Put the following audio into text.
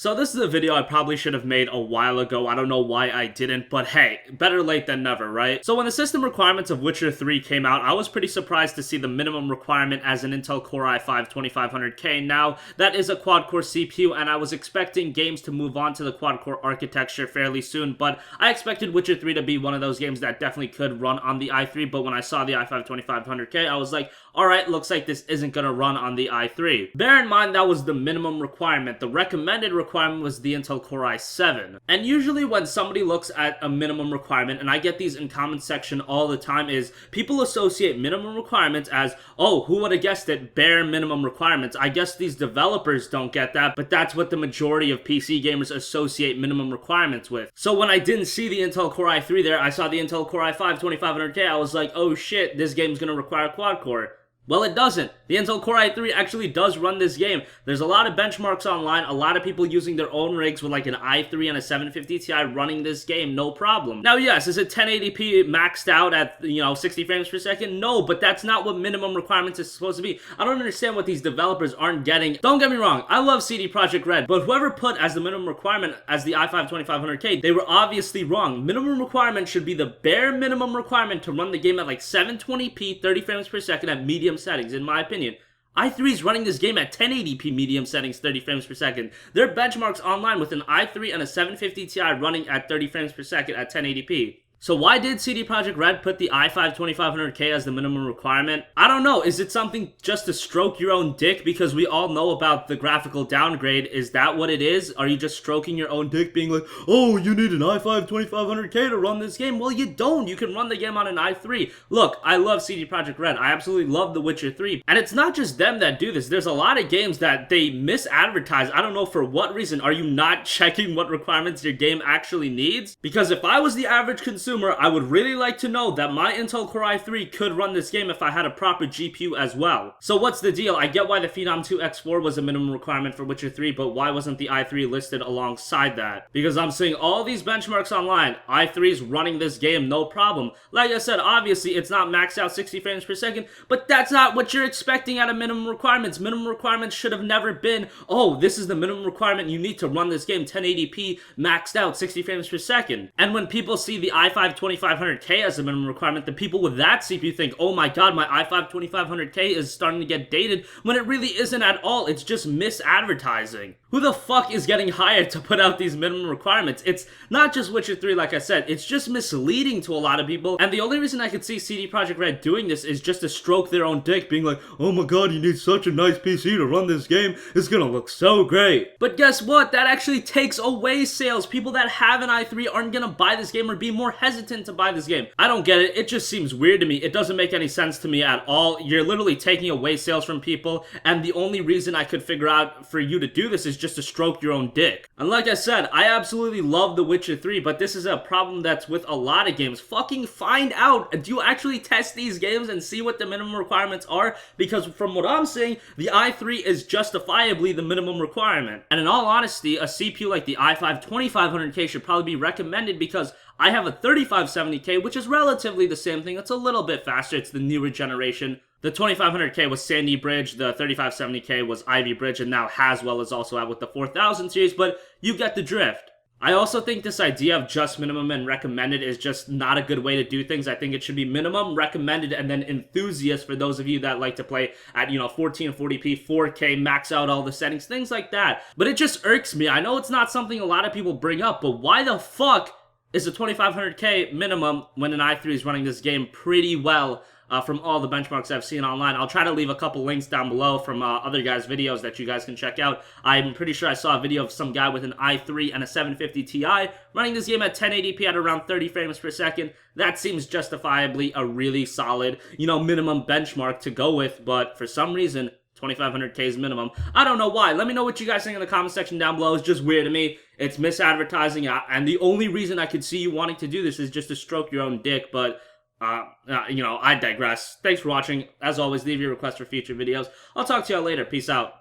So this is a video I probably should have made a while ago. I don't know why I didn't, but hey, better late than never, right? So when the system requirements of Witcher 3 came out, I was pretty surprised to see the minimum requirement as an Intel Core i5-2500K. Now, that is a quad-core CPU, and I was expecting games to move on to the quad-core architecture fairly soon, but I expected Witcher 3 to be one of those games that definitely could run on the i3, but when I saw the i5-2500K, I was like, alright, looks like this isn't gonna run on the i3. Bear in mind that was the minimum requirement. The recommended requirement was the Intel Core i7. And usually when somebody looks at a minimum requirement, and I get these in comment section all the time, is people associate minimum requirements as, oh, who would have guessed it, bare minimum requirements. I guess these developers don't get that, but that's what the majority of PC gamers associate minimum requirements with. So when I didn't see the Intel Core i3 there, I saw the Intel Core i5-2500K, I was like, oh shit, this game's gonna require quad-core. Well, it doesn't. The Intel Core i3 actually does run this game. There's a lot of benchmarks online, a lot of people using their own rigs with like an i3 and a 750 Ti running this game, no problem. Now, yes, is it 1080p maxed out at, 60 frames per second? No, but that's not what minimum requirements is supposed to be. I don't understand what these developers aren't getting. Don't get me wrong, I love CD Projekt Red, but whoever put as the minimum requirement as the i5-2500K, they were obviously wrong. Minimum requirement should be the bare minimum requirement to run the game at like 720p, 30 frames per second at medium settings, in my opinion. i3 is running this game at 1080p medium settings, 30 frames per second. There are benchmarks online with an i3 and a 750 Ti running at 30 frames per second at 1080p. So why did CD Projekt Red put the i5-2500K as the minimum requirement? I don't know. Is it something just to stroke your own dick? Because we all know about the graphical downgrade. Is that what it is? Are you just stroking your own dick being like, oh, you need an i5-2500K to run this game? Well, you don't. You can run the game on an i3. Look, I love CD Projekt Red. I absolutely love The Witcher 3. And it's not just them that do this. There's a lot of games that they misadvertise. I don't know for what reason. Are you not checking what requirements your game actually needs? Because if I was the average consumer, I would really like to know that my Intel Core i3 could run this game if I had a proper GPU as well. So what's the deal? I get why the Phenom 2 X4 was a minimum requirement for Witcher 3, but why wasn't the i3 listed alongside that? Because I'm seeing all these benchmarks online. i3's running this game, no problem. Like I said, obviously it's not maxed out 60 frames per second, but that's not what you're expecting out of minimum requirements. Minimum requirements should have never been, oh, this is the minimum requirement you need to run this game 1080p maxed out 60 frames per second. And when people see the i5-2500K as a minimum requirement, the people with that CPU think, oh my god, my i5-2500K is starting to get dated, when it really isn't at all. It's just misadvertising. Who the fuck is getting hired to put out these minimum requirements? It's not just Witcher 3, like I said, it's just misleading to a lot of people, and the only reason I could see CD Projekt Red doing this is just to stroke their own dick, being like, oh my god, you need such a nice PC to run this game, it's gonna look so great. But guess what? That actually takes away sales. People that have an i3 aren't gonna buy this game or be more hesitant to buy this game. I don't get it. It just seems weird to me. It doesn't make any sense to me at all. You're literally taking away sales from people, and the only reason I could figure out for you to do this is just to stroke your own dick. And like I said, I absolutely love The Witcher 3, but this is a problem that's with a lot of games. Fucking find out. Do you actually test these games and see what the minimum requirements are? Because from what I'm seeing, the i3 is justifiably the minimum requirement. And in all honesty, a CPU like the i5-2500K should probably be recommended because I have a 3570K, which is relatively the same thing. It's a little bit faster. It's the newer generation. The 2500K was Sandy Bridge, the 3570K was Ivy Bridge, and now Haswell is also out with the 4000 series, but you get the drift. I also think this idea of just minimum and recommended is just not a good way to do things. I think it should be minimum, recommended, and then enthusiast for those of you that like to play at, 1440p, 4K, max out all the settings, things like that. But it just irks me. I know it's not something a lot of people bring up, but why the fuck is a 2500K minimum when an i3 is running this game pretty well from all the benchmarks I've seen online? I'll try to leave a couple links down below from other guys' videos that you guys can check out. I'm pretty sure I saw a video of some guy with an i3 and a 750 Ti running this game at 1080p at around 30 frames per second. That seems justifiably a really solid, minimum benchmark to go with, but for some reason, 2500K is minimum. I don't know why. Let me know what you guys think in the comment section down below. It's just weird to me. It's misadvertising, and the only reason I could see you wanting to do this is just to stroke your own dick, but I digress. Thanks for watching. As always, leave your requests for future videos. I'll talk to y'all later. Peace out.